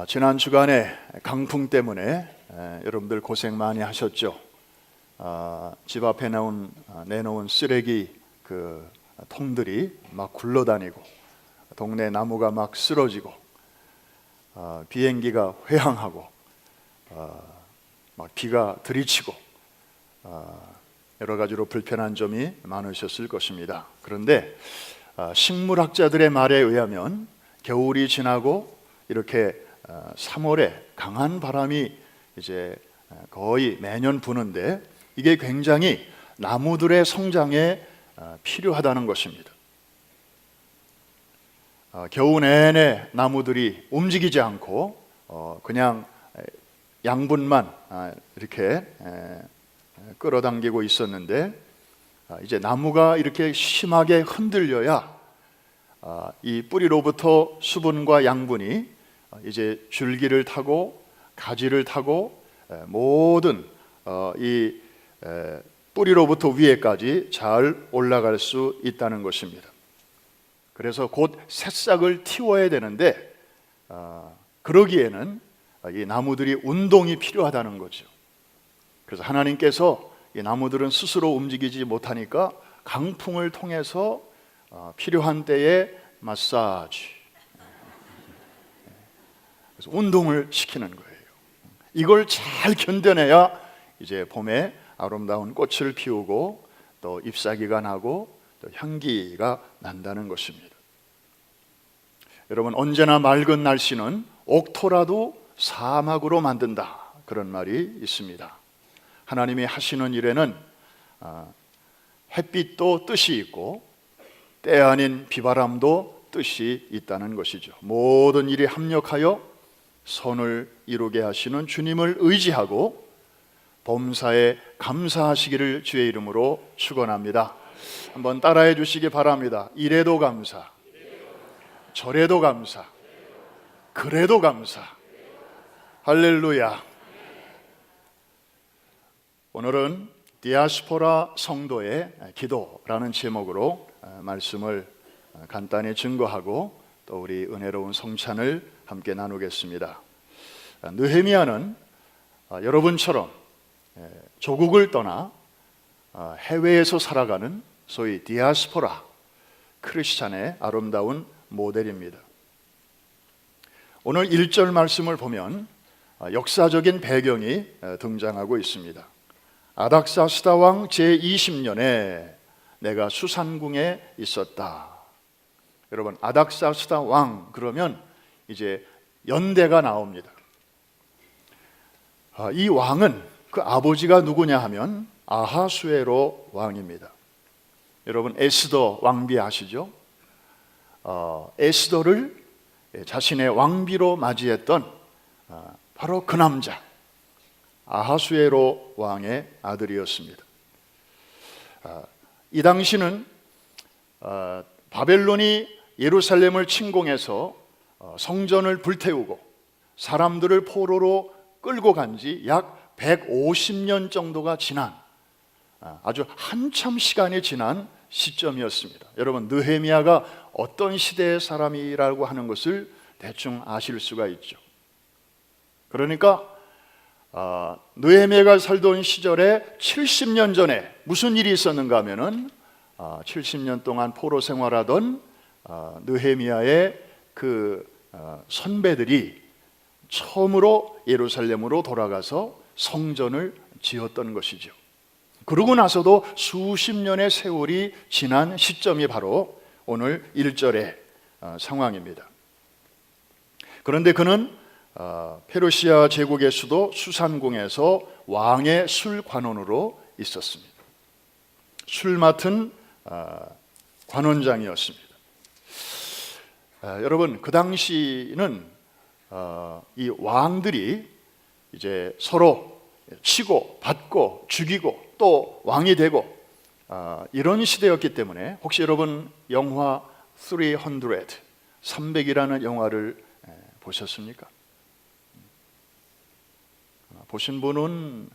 지난 주간에 강풍 때문에 여러분들 고생 많이 하셨죠. 집 앞에 내놓은 쓰레기 그 통들이 막 굴러다니고 동네 나무가 막 쓰러지고 비행기가 회항하고 막 비가 들이치고 여러 가지로 불편한 점이 많으셨을 것입니다. 그런데 식물학자들의 말에 의하면 겨울이 지나고 이렇게 3월에 강한 바람이 이제 거의 매년 부는데 이게 굉장히 나무들의 성장에 필요하다는 것입니다. 겨우 내내 나무들이 움직이지 않고 그냥 양분만 이렇게 끌어당기고 있었는데 이제 나무가 이렇게 심하게 흔들려야 이 뿌리로부터 수분과 양분이 이제 줄기를 타고 가지를 타고 모든 이 뿌리로부터 위에까지 잘 올라갈 수 있다는 것입니다. 그래서 곧 새싹을 틔워야 되는데 그러기에는 이 나무들이 운동이 필요하다는 거죠. 그래서 하나님께서 이 나무들은 스스로 움직이지 못하니까 강풍을 통해서 필요한 때에 마사지, 그래서 운동을 시키는 거예요. 이걸 잘 견뎌내야 이제 봄에 아름다운 꽃을 피우고 또 잎사귀가 나고 또 향기가 난다는 것입니다. 여러분, 언제나 맑은 날씨는 옥토라도 사막으로 만든다, 그런 말이 있습니다. 하나님이 하시는 일에는 햇빛도 뜻이 있고 때 아닌 비바람도 뜻이 있다는 것이죠. 모든 일이 합력하여 선을 이루게 하시는 주님을 의지하고 범사에 감사하시기를 주의 이름으로 축원합니다. 한번 따라해 주시기 바랍니다. 이래도 감사, 저래도 감사, 그래도 감사. 할렐루야. 오늘은 디아스포라 성도의 기도라는 제목으로 말씀을 간단히 증거하고 또 우리 은혜로운 성찬을 함께 나누겠습니다. 느헤미야는 여러분처럼 조국을 떠나 해외에서 살아가는 소위 디아스포라 크리스찬의 아름다운 모델입니다. 오늘 1절 말씀을 보면 역사적인 배경이 등장하고 있습니다. 아닥사스다 왕 제20년에 내가 수산궁에 있었다. 여러분, 아닥사스다 왕 그러면 이제 연대가 나옵니다. 이 왕은 그 아버지가 누구냐 하면 아하수에로 왕입니다. 여러분, 에스더 왕비 아시죠? 에스더를 자신의 왕비로 맞이했던 바로 그 남자 아하수에로 왕의 아들이었습니다. 이 당시는 바벨론이 예루살렘을 침공해서 성전을 불태우고 사람들을 포로로 끌고 간 지 약 150년 정도가 지난 아주 한참 시간이 지난 시점이었습니다. 여러분, 느헤미야가 어떤 시대의 사람이라고 하는 것을 대충 아실 수가 있죠. 그러니까 느헤미야가 살던 시절에 70년 전에 무슨 일이 있었는가 하면은 70년 동안 포로 생활하던 느헤미야의 그 선배들이 처음으로 예루살렘으로 돌아가서 성전을 지었던 것이죠. 그러고 나서도 수십 년의 세월이 지난 시점이 바로 오늘 1절의 상황입니다. 그런데 그는 페르시아 제국의 수도 수산궁에서 왕의 술관원으로 있었습니다. 술 맡은 관원장이었습니다. 여러분, 그 당시는 이 왕들이 이제 서로 치고 받고 죽이고 또 왕이 되고 이런 시대였기 때문에 혹시 여러분 영화 300이라는 영화를 보셨습니까? 보신 분은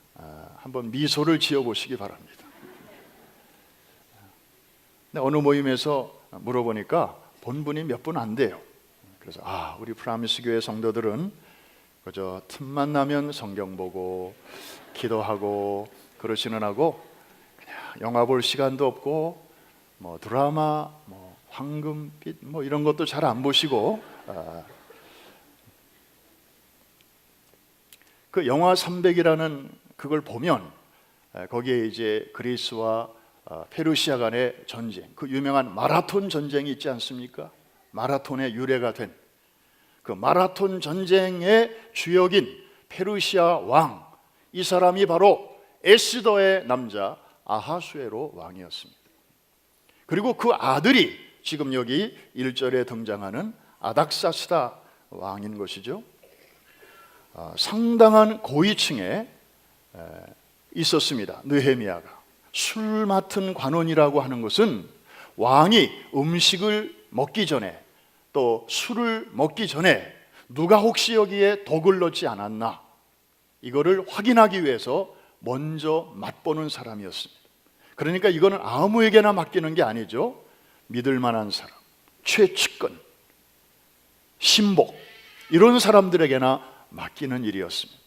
한번 미소를 지어 보시기 바랍니다. 근데 어느 모임에서 물어보니까 본 분이 몇 분 안 돼요. 그래서 우리 프라미스 교회 성도들은 그저 틈만 나면 성경 보고 기도하고 그러시는 하고 그냥 영화 볼 시간도 없고 뭐 드라마, 뭐 황금빛 뭐 이런 것도 잘 안 보시고 그 영화 300이라는 그걸 보면 거기에 이제 그리스와 페르시아 간의 전쟁, 그 유명한 마라톤 전쟁이 있지 않습니까? 마라톤의 유래가 된 그 마라톤 전쟁의 주역인 페르시아 왕, 이 사람이 바로 에스더의 남자 아하수에로 왕이었습니다. 그리고 그 아들이 지금 여기 1절에 등장하는 아닥사스다 왕인 것이죠. 상당한 고위층에 있었습니다. 느헤미야가. 술 맡은 관원이라고 하는 것은 왕이 음식을 먹기 전에 또 술을 먹기 전에 누가 혹시 여기에 독을 넣지 않았나, 이거를 확인하기 위해서 먼저 맛보는 사람이었습니다. 그러니까 이거는 아무에게나 맡기는 게 아니죠. 믿을 만한 사람, 최측근, 신복, 이런 사람들에게나 맡기는 일이었습니다.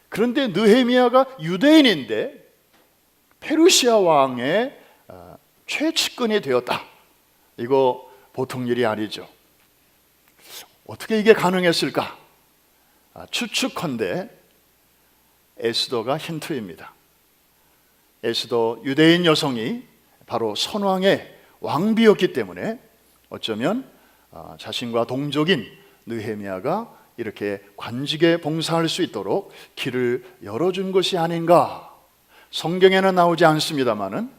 그런데 느헤미야가 유대인인데 페르시아 왕의 최측근이 되었다. 이거 보통 일이 아니죠. 어떻게 이게 가능했을까? 추측컨대 에스더가 힌트입니다. 에스더, 유대인 여성이 바로 선왕의 왕비였기 때문에 어쩌면 자신과 동족인 느헤미야가 이렇게 관직에 봉사할 수 있도록 길을 열어준 것이 아닌가. 성경에는 나오지 않습니다마는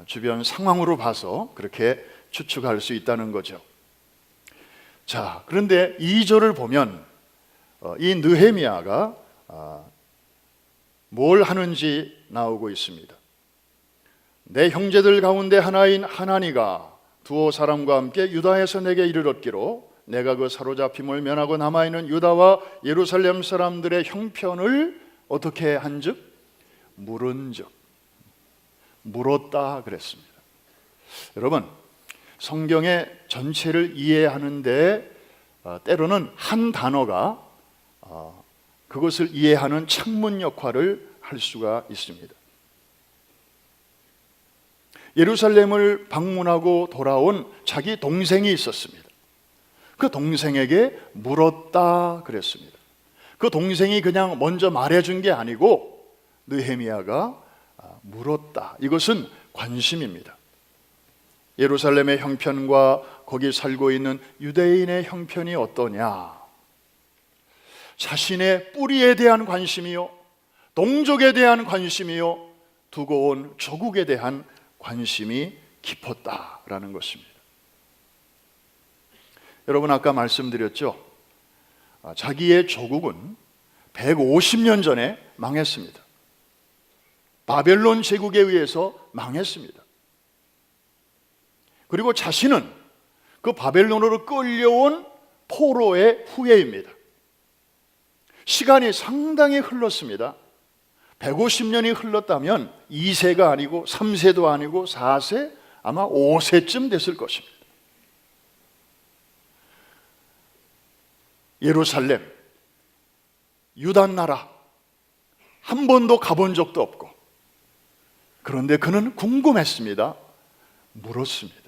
주변 상황으로 봐서 그렇게 추측할 수 있다는 거죠. 자, 그런데 2절을 보면 이 느헤미야가 뭘 하는지 나오고 있습니다. 내 형제들 가운데 하나인 하나니가 두어 사람과 함께 유다에서 내게 이르렀기로 내가 그 사로잡힘을 면하고 남아있는 유다와 예루살렘 사람들의 형편을 어떻게 한즉 물은즉, 물었다 그랬습니다. 여러분, 성경의 전체를 이해하는데 때로는 한 단어가 그것을 이해하는 창문 역할을 할 수가 있습니다. 예루살렘을 방문하고 돌아온 자기 동생이 있었습니다. 그 동생에게 물었다 그랬습니다. 그 동생이 그냥 먼저 말해준 게 아니고 느헤미야가 물었다. 이것은 관심입니다. 예루살렘의 형편과 거기 살고 있는 유대인의 형편이 어떠냐, 자신의 뿌리에 대한 관심이요, 동족에 대한 관심이요, 두고 온 조국에 대한 관심이 깊었다라는 것입니다. 여러분, 아까 말씀드렸죠. 자기의 조국은 150년 전에 망했습니다. 바벨론 제국에 의해서 망했습니다. 그리고 자신은 그 바벨론으로 끌려온 포로의 후예입니다. 시간이 상당히 흘렀습니다. 150년이 흘렀다면 2세가 아니고 3세도 아니고 4세, 아마 5세쯤 됐을 것입니다. 예루살렘, 유다 나라 한 번도 가본 적도 없고, 그런데 그는 궁금했습니다. 물었습니다.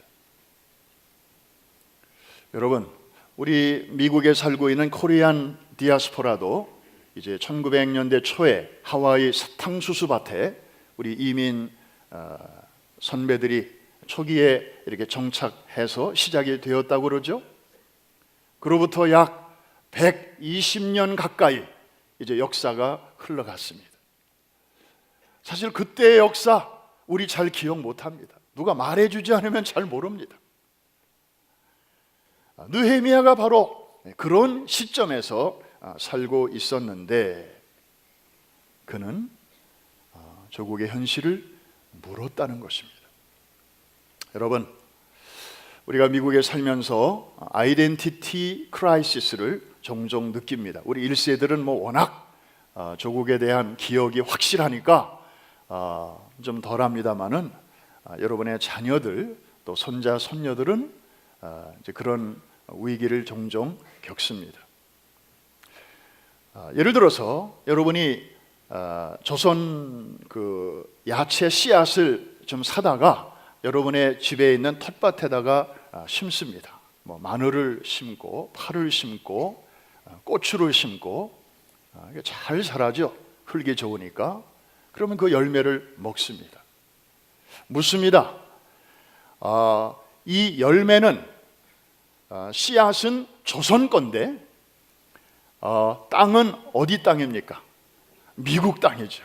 여러분, 우리 미국에 살고 있는 코리안 디아스포라도 이제 1900년대 초에 하와이 사탕수수밭에 우리 이민 선배들이 초기에 이렇게 정착해서 시작이 되었다고 그러죠. 그로부터 약 120년 가까이 이제 역사가 흘러갔습니다. 사실 그때의 역사 우리 잘 기억 못합니다. 누가 말해주지 않으면 잘 모릅니다. 느헤미야가 바로 그런 시점에서 살고 있었는데 그는 조국의 현실을 물었다는 것입니다. 여러분, 우리가 미국에 살면서 아이덴티티 크라이시스를 종종 느낍니다. 우리 1세들은 뭐 워낙 조국에 대한 기억이 확실하니까 좀 덜합니다마는 여러분의 자녀들 또 손자 손녀들은 이제 그런 위기를 종종 겪습니다. 예를 들어서 여러분이 조선 그 야채 씨앗을 좀 사다가 여러분의 집에 있는 텃밭에다가 심습니다. 뭐 마늘을 심고 파를 심고 고추를 심고 잘 자라죠. 흙이 좋으니까. 그러면 그 열매를 먹습니다. 묻습니다. 이 열매는 씨앗은 조선 건데 땅은 어디 땅입니까? 미국 땅이죠.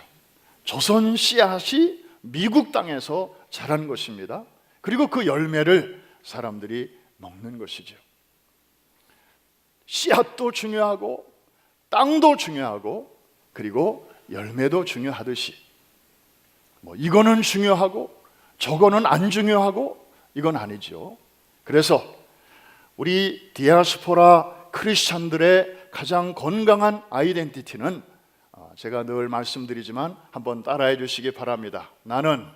조선 씨앗이 미국 땅에서 자란 것입니다. 그리고 그 열매를 사람들이 먹는 것이죠. 씨앗도 중요하고 땅도 중요하고 그리고 열매도 중요하듯이 뭐 이거는 중요하고 저거는 안 중요하고 이건 아니죠. 그래서 우리 디아스포라 크리스찬들의 가장 건강한 아이덴티티는 제가 늘 말씀드리지만 한번 따라해 주시기 바랍니다. 나는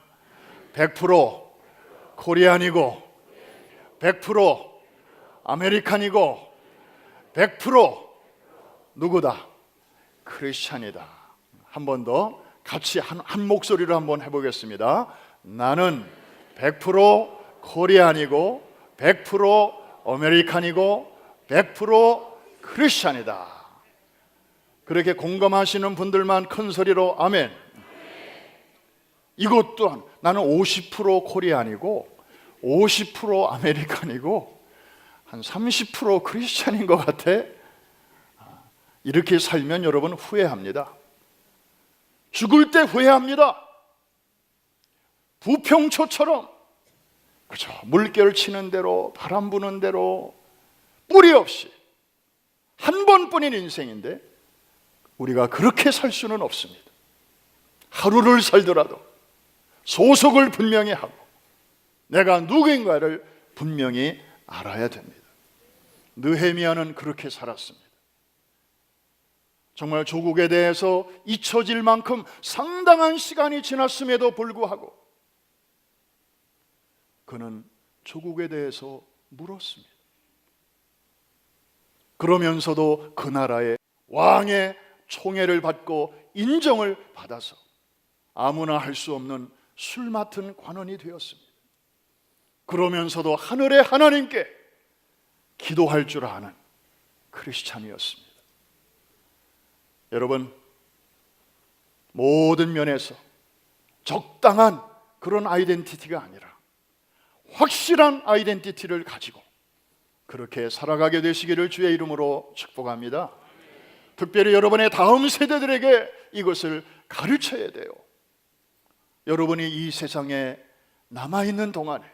100% 코리안이고 100% 아메리칸이고 100% 누구다? 크리스찬이다. 한 번 더 같이 한 목소리로 한번 해보겠습니다. 나는 100% 코리안이고 100% 아메리칸이고 100% 크리스찬이다. 그렇게 공감하시는 분들만 큰 소리로 아멘. 이것 또한 나는 50% 코리안이고 50% 아메리칸이고 한 30% 크리스찬인 것 같아. 이렇게 살면 여러분 후회합니다. 죽을 때 후회합니다. 부평초처럼 그렇죠. 물결 치는 대로 바람 부는 대로 뿌리 없이 한 번뿐인 인생인데 우리가 그렇게 살 수는 없습니다. 하루를 살더라도 소속을 분명히 하고 내가 누구인가를 분명히 알아야 됩니다. 느헤미야는 그렇게 살았습니다. 정말 조국에 대해서 잊혀질 만큼 상당한 시간이 지났음에도 불구하고 그는 조국에 대해서 물었습니다. 그러면서도 그 나라의 왕의 총애를 받고 인정을 받아서 아무나 할 수 없는 술 맡은 관원이 되었습니다. 그러면서도 하늘의 하나님께 기도할 줄 아는 크리스찬이었습니다. 여러분, 모든 면에서 적당한 그런 아이덴티티가 아니라 확실한 아이덴티티를 가지고 그렇게 살아가게 되시기를 주의 이름으로 축복합니다. 특별히 여러분의 다음 세대들에게 이것을 가르쳐야 돼요. 여러분이 이 세상에 남아있는 동안에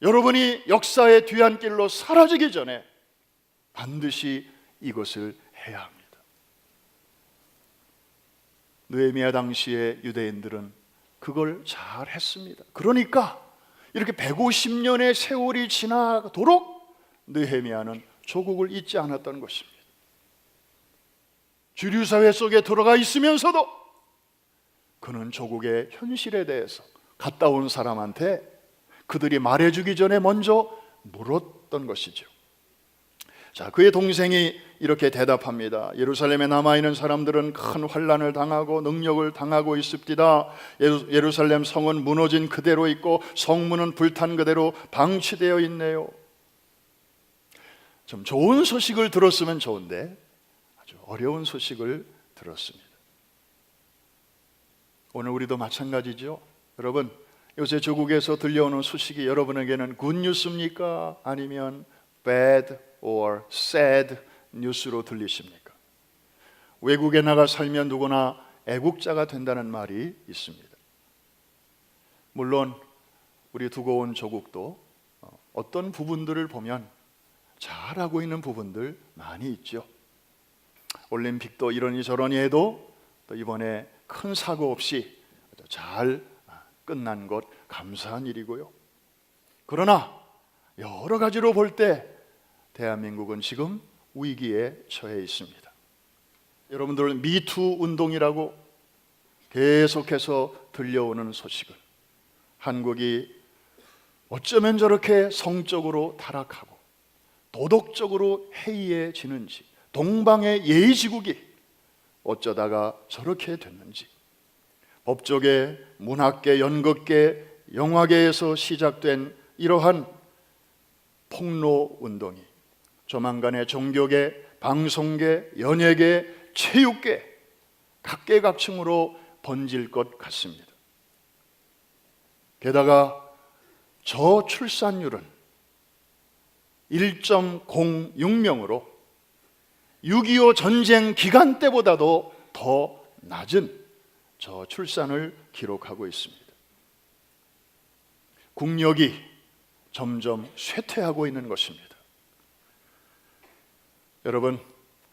여러분이 역사의 뒤안길로 사라지기 전에 반드시 이것을 해야 합니다. 느헤미야 당시의 유대인들은 그걸 잘 했습니다. 그러니까 이렇게 150년의 세월이 지나도록 느헤미야는 조국을 잊지 않았던 것입니다. 주류 사회 속에 들어가 있으면서도 그는 조국의 현실에 대해서 갔다 온 사람한테 그들이 말해주기 전에 먼저 물었던 것이죠. 자, 그의 동생이 이렇게 대답합니다. 예루살렘에 남아있는 사람들은 큰 환난을 당하고 능력을 당하고 있습니다. 예루살렘 성은 무너진 그대로 있고 성문은 불탄 그대로 방치되어 있네요. 좀 좋은 소식을 들었으면 좋은데 아주 어려운 소식을 들었습니다. 오늘 우리도 마찬가지죠. 여러분, 요새 조국에서 들려오는 소식이 여러분에게는 굿뉴스입니까? 아니면 bad or sad 뉴스로 들리십니까? 외국에 나가 살면 누구나 애국자가 된다는 말이 있습니다. 물론 우리 두고 온 조국도 어떤 부분들을 보면 잘하고 있는 부분들 많이 있죠. 올림픽도 이러니 저러니 해도 또 이번에 큰 사고 없이 잘 끝난 것 감사한 일이고요. 그러나 여러 가지로 볼 때 대한민국은 지금 위기에 처해 있습니다. 여러분들 미투 운동이라고 계속해서 들려오는 소식은 한국이 어쩌면 저렇게 성적으로 타락하고 도덕적으로 해이해지는지, 동방의 예의지국이 어쩌다가 저렇게 됐는지, 법조계, 문학계, 연극계, 영화계에서 시작된 이러한 폭로운동이 조만간에 종교계, 방송계, 연예계, 체육계 각계각층으로 번질 것 같습니다. 게다가 저출산율은 1.06명으로 6.25 전쟁 기간 때보다도 더 낮은 저출산을 기록하고 있습니다. 국력이 점점 쇠퇴하고 있는 것입니다. 여러분,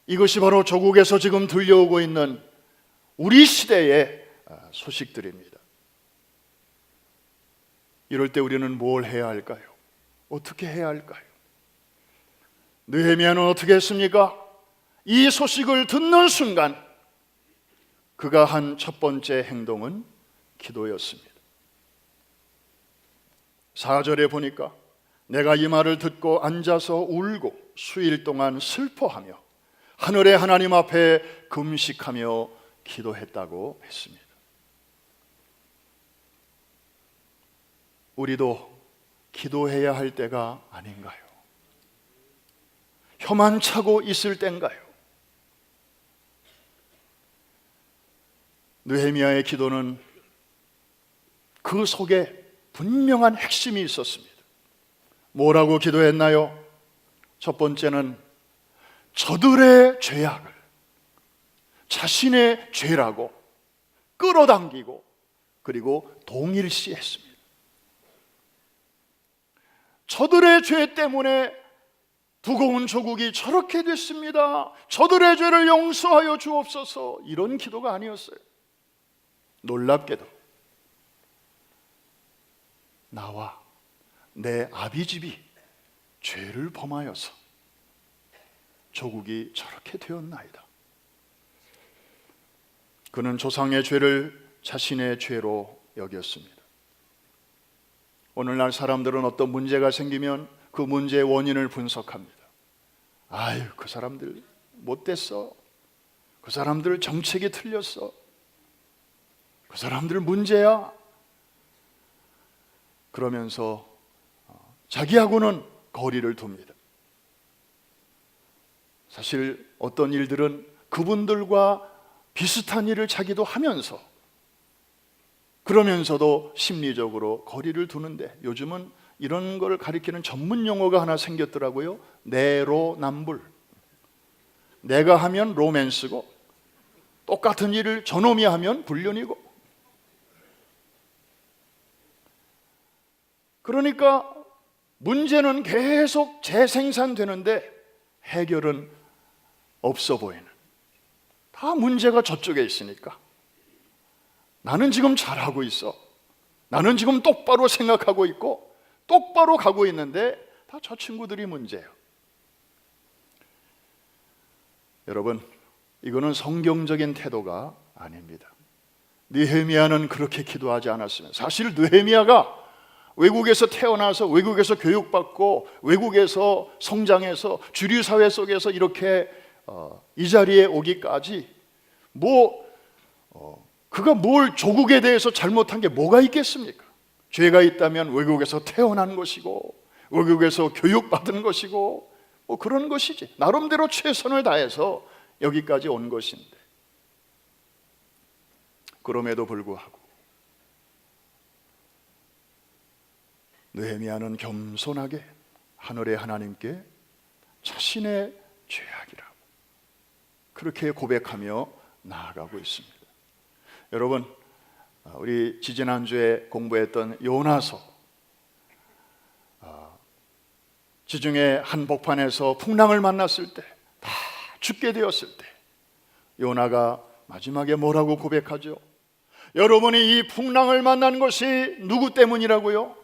이것이 바로 조국에서 지금 들려오고 있는 우리 시대의 소식들입니다. 이럴 때 우리는 뭘 해야 할까요? 어떻게 해야 할까요? 느헤미야는 어떻게 했습니까? 이 소식을 듣는 순간 그가 한 첫 번째 행동은 기도였습니다. 4절에 보니까 내가 이 말을 듣고 앉아서 울고 수일 동안 슬퍼하며 하늘의 하나님 앞에 금식하며 기도했다고 했습니다. 우리도 기도해야 할 때가 아닌가요? 혀만 차고 있을 때인가요? 느헤미야의 기도는 그 속에 분명한 핵심이 있었습니다. 뭐라고 기도했나요? 첫 번째는 저들의 죄악을 자신의 죄라고 끌어당기고 그리고 동일시했습니다. 저들의 죄 때문에 두고온 조국이 저렇게 됐습니다. 저들의 죄를 용서하여 주옵소서. 이런 기도가 아니었어요. 놀랍게도 나와 내 아비집이 죄를 범하여서 조국이 저렇게 되었나이다. 그는 조상의 죄를 자신의 죄로 여겼습니다. 오늘날 사람들은 어떤 문제가 생기면 그 문제의 원인을 분석합니다. 아유, 그 사람들 못됐어. 그 사람들 정책이 틀렸어. 그 사람들 문제야. 그러면서 자기하고는 거리를 둡니다. 사실 어떤 일들은 그분들과 비슷한 일을 자기도 하면서 그러면서도 심리적으로 거리를 두는데, 요즘은 이런 걸 가리키는 전문 용어가 하나 생겼더라고요. 내로남불. 내가 하면 로맨스고 똑같은 일을 저놈이 하면 불륜이고. 그러니까 문제는 계속 재생산되는데 해결은 없어 보이는, 다 문제가 저쪽에 있으니까 나는 지금 잘하고 있어, 나는 지금 똑바로 생각하고 있고 똑바로 가고 있는데 다 저 친구들이 문제예요. 여러분, 이거는 성경적인 태도가 아닙니다. 느헤미야는 그렇게 기도하지 않았으면, 사실 느헤미야가 외국에서 태어나서 외국에서 교육받고 외국에서 성장해서 주류 사회 속에서 이렇게 이 자리에 오기까지 그가 뭘 조국에 대해서 잘못한 게 뭐가 있겠습니까? 죄가 있다면 외국에서 태어난 것이고 외국에서 교육받은 것이고 뭐 그런 것이지, 나름대로 최선을 다해서 여기까지 온 것인데, 그럼에도 불구하고 느헤미야는 겸손하게 하늘의 하나님께 자신의 죄악이라고 그렇게 고백하며 나아가고 있습니다. 여러분, 우리 지지난주에 공부했던 요나서, 지중해 한복판에서 풍랑을 만났을 때, 다 죽게 되었을 때 요나가 마지막에 뭐라고 고백하죠? 여러분이 이 풍랑을 만난 것이 누구 때문이라고요?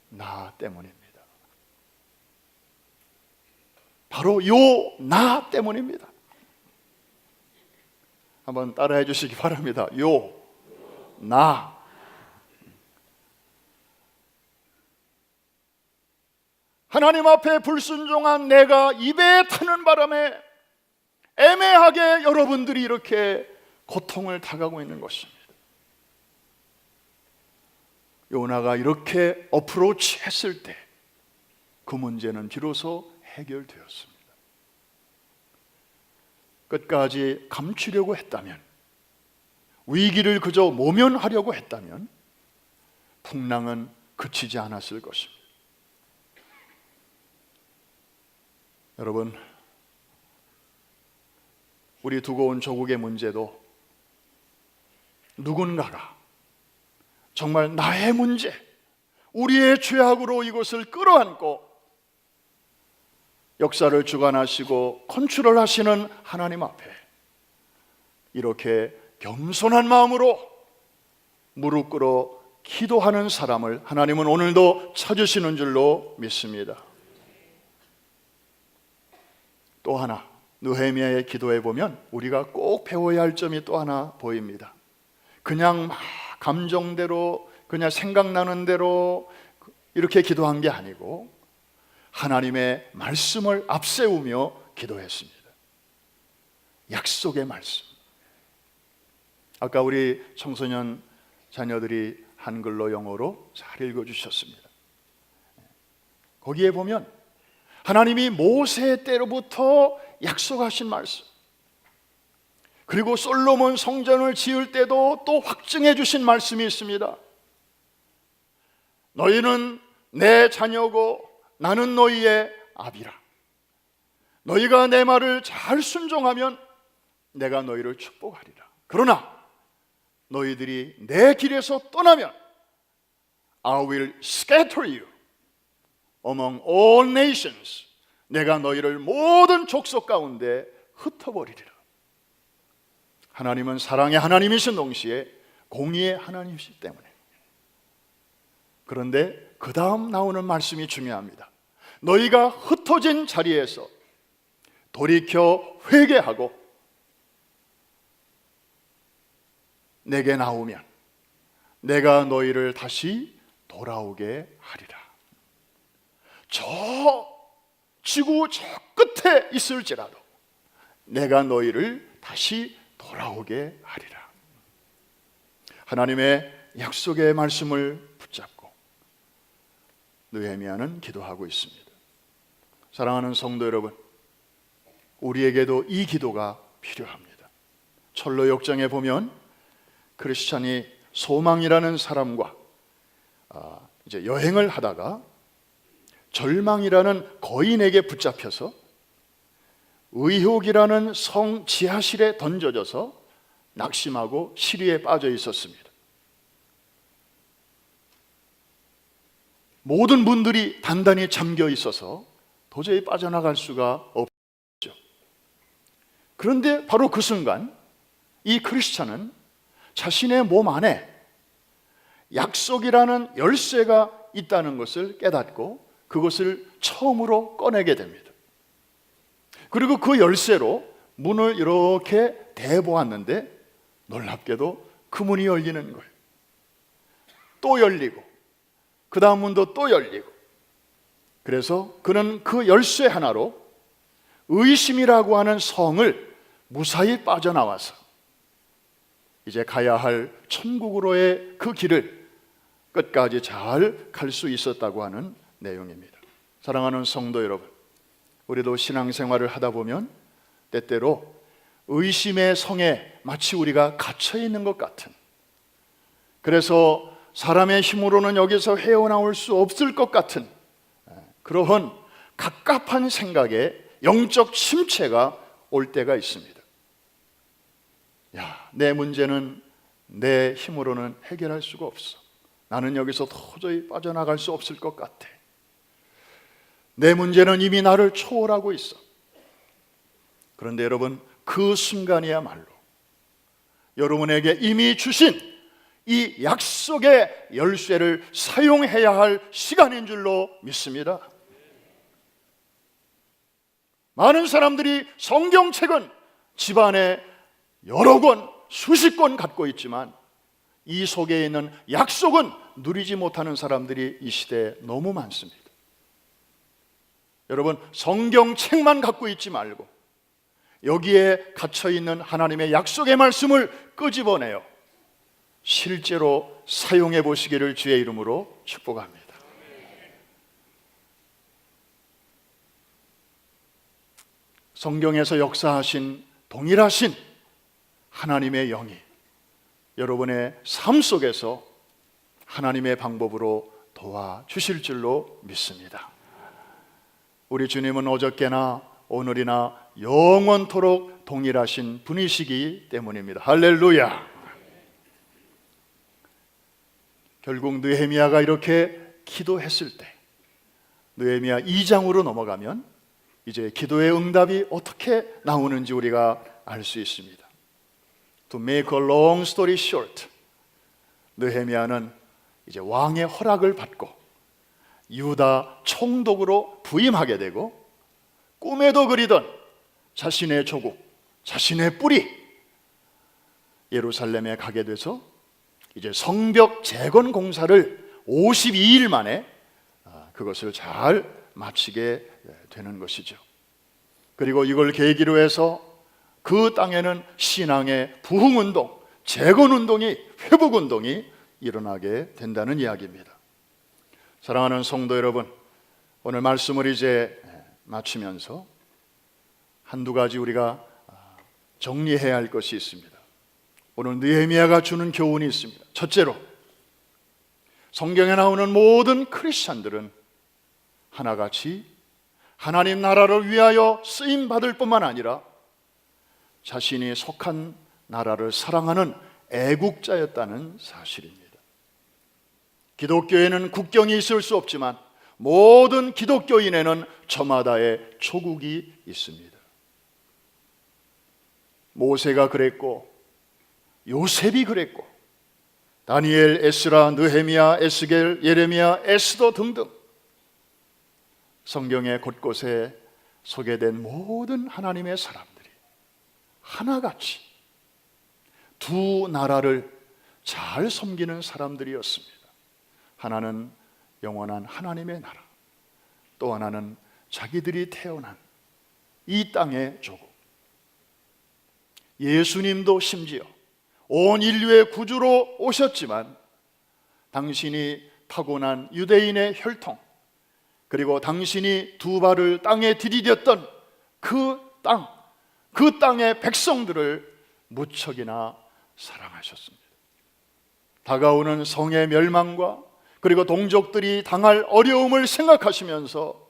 나 때문입니다. 바로 요 나 때문입니다. 한번 따라해 주시기 바랍니다. 요 나. 하나님 앞에 불순종한 내가 입에 타는 바람에 애매하게 여러분들이 이렇게 고통을 당하고 있는 것입니다. 요나가 이렇게 어프로치 했을 때 그 문제는 비로소 해결되었습니다. 끝까지 감추려고 했다면, 위기를 그저 모면하려고 했다면 풍랑은 그치지 않았을 것입니다. 여러분, 우리 두고 온 조국의 문제도 누군가가 정말 나의 문제, 우리의 죄악으로 이것을 끌어안고 역사를 주관하시고 컨트롤하시는 하나님 앞에 이렇게 겸손한 마음으로 무릎 꿇어 기도하는 사람을 하나님은 오늘도 찾으시는 줄로 믿습니다. 또 하나, 느헤미야의 기도에 보면 우리가 꼭 배워야 할 점이 또 하나 보입니다. 그냥 막 감정대로, 그냥 생각나는 대로 이렇게 기도한 게 아니고 하나님의 말씀을 앞세우며 기도했습니다. 약속의 말씀. 아까 우리 청소년 자녀들이 한글로 영어로 잘 읽어주셨습니다. 거기에 보면 하나님이 모세 때로부터 약속하신 말씀, 그리고 솔로몬 성전을 지을 때도 또 확증해 주신 말씀이 있습니다. 너희는 내 자녀고 나는 너희의 아비라. 너희가 내 말을 잘 순종하면 내가 너희를 축복하리라. 그러나 너희들이 내 길에서 떠나면 I will scatter you among all nations. 내가 너희를 모든 족속 가운데 흩어버리리라. 하나님은 사랑의 하나님이신 동시에 공의의 하나님이시기 때문에. 그런데 그 다음 나오는 말씀이 중요합니다. 너희가 흩어진 자리에서 돌이켜 회개하고 내게 나오면 내가 너희를 다시 돌아오게 하리라. 저 지구 저 끝에 있을지라도 내가 너희를 다시 돌아오게 하리라. 하나님의 약속의 말씀을 붙잡고 느헤미야는 기도하고 있습니다. 사랑하는 성도 여러분, 우리에게도 이 기도가 필요합니다. 철로 역정에 보면 크리스찬이 소망이라는 사람과 이제 여행을 하다가 절망이라는 거인에게 붙잡혀서 의혹이라는 성 지하실에 던져져서 낙심하고 시리에 빠져 있었습니다. 모든 분들이 단단히 잠겨 있어서 도저히 빠져나갈 수가 없죠. 그런데 바로 그 순간 이 크리스찬은 자신의 몸 안에 약속이라는 열쇠가 있다는 것을 깨닫고 그것을 처음으로 꺼내게 됩니다. 그리고 그 열쇠로 문을 이렇게 대보았는데 놀랍게도 그 문이 열리는 거예요. 또 열리고 그 다음 문도 또 열리고. 그래서 그는 그 열쇠 하나로 의심이라고 하는 성을 무사히 빠져나와서 이제 가야 할 천국으로의 그 길을 끝까지 잘 갈 수 있었다고 하는 내용입니다. 사랑하는 성도 여러분, 우리도 신앙생활을 하다 보면 때때로 의심의 성에 마치 우리가 갇혀 있는 것 같은, 그래서 사람의 힘으로는 여기서 헤어나올 수 없을 것 같은 그러한 갑갑한 생각에 영적 침체가 올 때가 있습니다. 내 문제는 내 힘으로는 해결할 수가 없어. 나는 여기서 도저히 빠져나갈 수 없을 것 같아. 내 문제는 이미 나를 초월하고 있어. 그런데 여러분, 그 순간이야말로 여러분에게 이미 주신 이 약속의 열쇠를 사용해야 할 시간인 줄로 믿습니다. 많은 사람들이 성경책은 집안에 여러 권, 수십 권 갖고 있지만 이 속에 있는 약속은 누리지 못하는 사람들이 이 시대에 너무 많습니다. 여러분, 성경책만 갖고 있지 말고 여기에 갇혀있는 하나님의 약속의 말씀을 끄집어내요 실제로 사용해 보시기를 주의 이름으로 축복합니다. 성경에서 역사하신 동일하신 하나님의 영이 여러분의 삶 속에서 하나님의 방법으로 도와주실 줄로 믿습니다. 우리 주님은 어저께나 오늘이나 영원토록 동일하신 분이시기 때문입니다. 할렐루야. 결국 느헤미야가 이렇게 기도했을 때 느헤미야 2장으로 넘어가면 이제 기도의 응답이 어떻게 나오는지 우리가 알 수 있습니다. To make a long story short, 느헤미야는 이제 왕의 허락을 받고 유다 총독으로 부임하게 되고 꿈에도 그리던 자신의 조국, 자신의 뿌리 예루살렘에 가게 돼서 이제 성벽 재건 공사를 52일 만에 그것을 잘 마치게 되는 것이죠. 그리고 이걸 계기로 해서 그 땅에는 신앙의 부흥운동, 재건운동이, 회복운동이 일어나게 된다는 이야기입니다. 사랑하는 성도 여러분, 오늘 말씀을 이제 마치면서 한두 가지 우리가 정리해야 할 것이 있습니다. 오늘 느헤미야가 주는 교훈이 있습니다. 첫째로, 성경에 나오는 모든 크리스찬들은 하나같이 하나님 나라를 위하여 쓰임받을 뿐만 아니라 자신이 속한 나라를 사랑하는 애국자였다는 사실입니다. 기독교에는 국경이 있을 수 없지만 모든 기독교인에는 저마다의 조국이 있습니다. 모세가 그랬고 요셉이 그랬고 다니엘, 에스라, 느헤미야, 에스겔, 예레미야, 에스더 등등 성경의 곳곳에 소개된 모든 하나님의 사람들이 하나같이 두 나라를 잘 섬기는 사람들이었습니다. 하나는 영원한 하나님의 나라, 또 하나는 자기들이 태어난 이 땅의 조국. 예수님도 심지어 온 인류의 구주로 오셨지만 당신이 타고난 유대인의 혈통, 그리고 당신이 두 발을 땅에 디디뎠던 그 땅의 백성들을 무척이나 사랑하셨습니다. 다가오는 성의 멸망과 그리고 동족들이 당할 어려움을 생각하시면서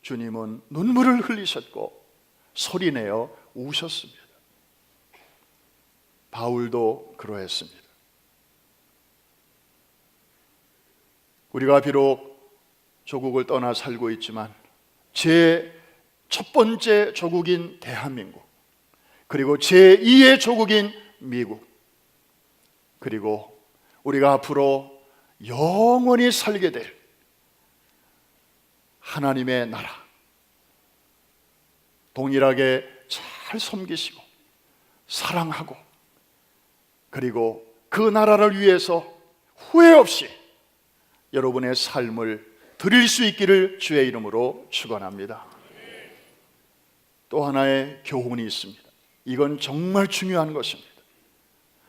주님은 눈물을 흘리셨고 소리내어 우셨습니다. 바울도 그러했습니다. 우리가 비록 조국을 떠나 살고 있지만 제 첫 번째 조국인 대한민국, 그리고 제2의 조국인 미국, 그리고 우리가 앞으로 영원히 살게 될 하나님의 나라, 동일하게 잘 섬기시고 사랑하고 그리고 그 나라를 위해서 후회 없이 여러분의 삶을 드릴 수 있기를 주의 이름으로 축원합니다. 또 하나의 교훈이 있습니다. 이건 정말 중요한 것입니다.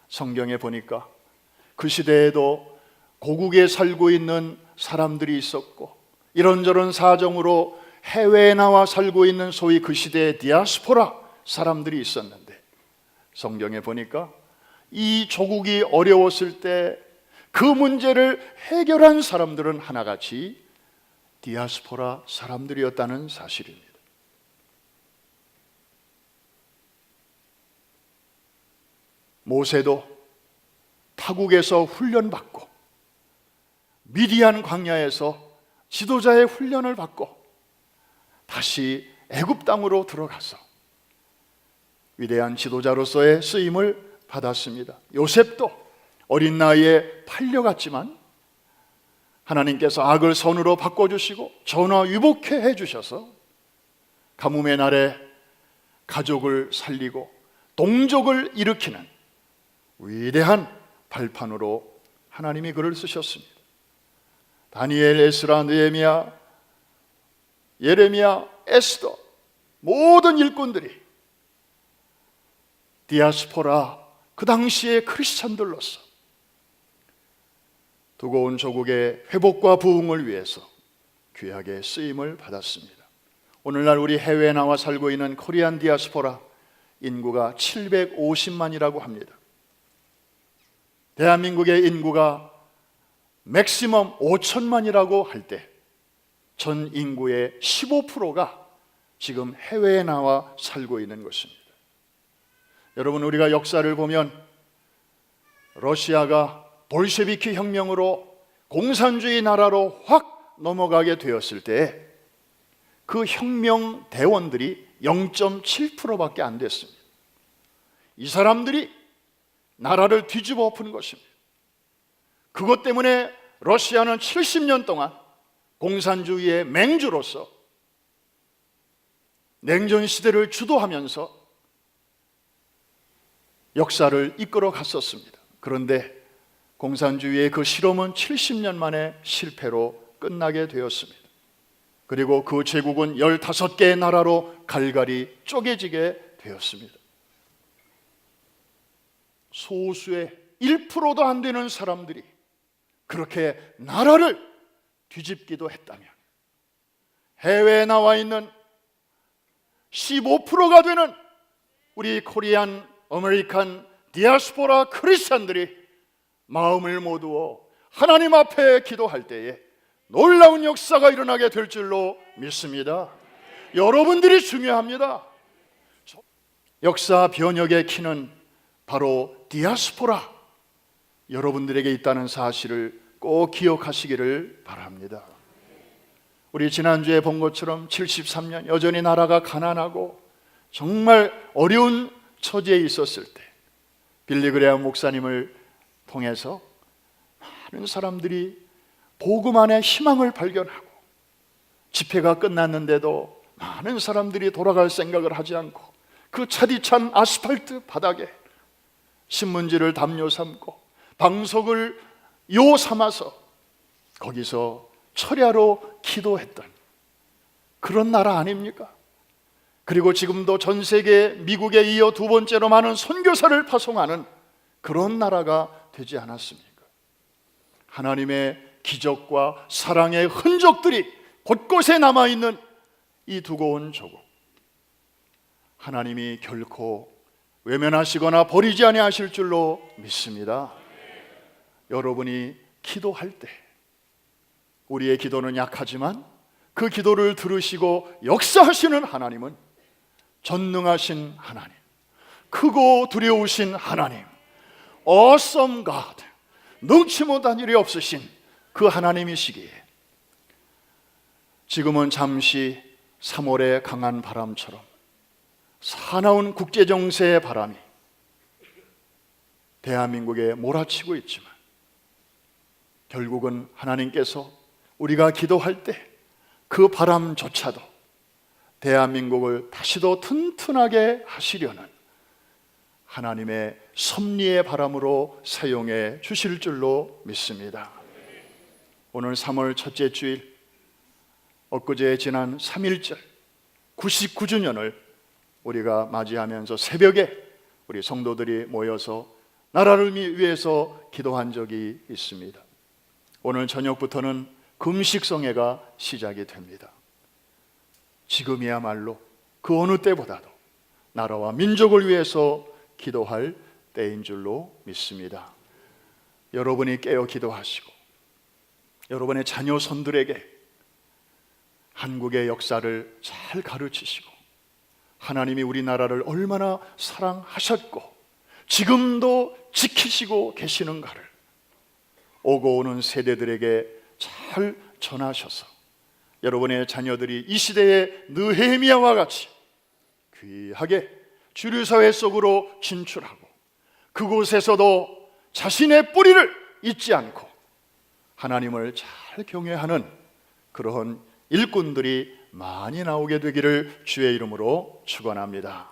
성경에 보니까 그 시대에도 고국에 살고 있는 사람들이 있었고 이런저런 사정으로 해외에 나와 살고 있는 소위 그 시대의 디아스포라 사람들이 있었는데 성경에 보니까 이 조국이 어려웠을 때 그 문제를 해결한 사람들은 하나같이 디아스포라 사람들이었다는 사실입니다. 모세도 타국에서 훈련받고 미디안 광야에서 지도자의 훈련을 받고 다시 애굽 땅으로 들어가서 위대한 지도자로서의 쓰임을 받았습니다. 요셉도 어린 나이에 팔려갔지만 하나님께서 악을 선으로 바꿔주시고 전화위복해 해주셔서 가뭄의 날에 가족을 살리고 동족을 일으키는 위대한 발판으로 하나님이 그를 쓰셨습니다. 다니엘, 에스라, 느헤미야, 예레미야, 에스더 모든 일꾼들이 디아스포라, 그 당시의 크리스찬들로서 두고 온 조국의 회복과 부흥을 위해서 귀하게 쓰임을 받았습니다. 오늘날 우리 해외에 나와 살고 있는 코리안 디아스포라 인구가 750만이라고 합니다. 대한민국의 인구가 맥시멈 5천만이라고 할 때 전 인구의 15%가 지금 해외에 나와 살고 있는 것입니다. 여러분, 우리가 역사를 보면 러시아가 볼셰비키 혁명으로 공산주의 나라로 확 넘어가게 되었을 때 그 혁명 대원들이 0.7%밖에 안 됐습니다. 이 사람들이 나라를 뒤집어 엎은 것입니다. 그것 때문에 러시아는 70년 동안 공산주의의 맹주로서 냉전 시대를 주도하면서 역사를 이끌어 갔었습니다. 그런데 공산주의의 그 실험은 70년 만에 실패로 끝나게 되었습니다. 그리고 그 제국은 15개의 나라로 갈갈이 쪼개지게 되었습니다. 소수의 1%도 안 되는 사람들이 그렇게 나라를 뒤집기도 했다면 해외에 나와 있는 15%가 되는 우리 코리안 아메리칸 디아스포라 크리스찬들이 마음을 모두어 하나님 앞에 기도할 때에 놀라운 역사가 일어나게 될 줄로 믿습니다. 여러분들이 중요합니다. 역사 변혁의 키는 바로 디아스포라 여러분들에게 있다는 사실을 꼭 기억하시기를 바랍니다. 우리 지난주에 본 것처럼 73년 여전히 나라가 가난하고 정말 어려운 처지에 있었을 때 빌리 그레엄 목사님을 통해서 많은 사람들이 복음 안에 희망을 발견하고 집회가 끝났는데도 많은 사람들이 돌아갈 생각을 하지 않고 그 차디찬 아스팔트 바닥에 신문지를 담요 삼고 방석을 요 삼아서 거기서 철야로 기도했던 그런 나라 아닙니까? 그리고 지금도 전 세계 미국에 이어 두 번째로 많은 선교사를 파송하는 그런 나라가 되지 않았습니까? 하나님의 기적과 사랑의 흔적들이 곳곳에 남아있는 이 두고 온 조국, 하나님이 결코 외면하시거나 버리지 아니하실 줄로 믿습니다. 여러분이 기도할 때 우리의 기도는 약하지만 그 기도를 들으시고 역사하시는 하나님은 전능하신 하나님, 크고 두려우신 하나님, Awesome God, 능치 못한 일이 없으신 그 하나님이시기에 지금은 잠시 3월의 강한 바람처럼 사나운 국제정세의 바람이 대한민국에 몰아치고 있지만 결국은 하나님께서 우리가 기도할 때 그 바람조차도 대한민국을 다시도 튼튼하게 하시려는 하나님의 섭리의 바람으로 사용해 주실 줄로 믿습니다. 오늘 3월 첫째 주일, 엊그제 지난 3.1절 99주년을 우리가 맞이하면서 새벽에 우리 성도들이 모여서 나라를 위해서 기도한 적이 있습니다. 오늘 저녁부터는 금식성회가 시작이 됩니다. 지금이야말로 그 어느 때보다도 나라와 민족을 위해서 기도할 때인 줄로 믿습니다. 여러분이 깨어 기도하시고 여러분의 자녀손들에게 한국의 역사를 잘 가르치시고 하나님이 우리나라를 얼마나 사랑하셨고 지금도 지키시고 계시는가를 오고 오는 세대들에게 잘 전하셔서 여러분의 자녀들이 이 시대의 느헤미야와 같이 귀하게 주류사회 속으로 진출하고 그곳에서도 자신의 뿌리를 잊지 않고 하나님을 잘 경외하는 그러한 일꾼들이 많이 나오게 되기를 주의 이름으로 축원합니다.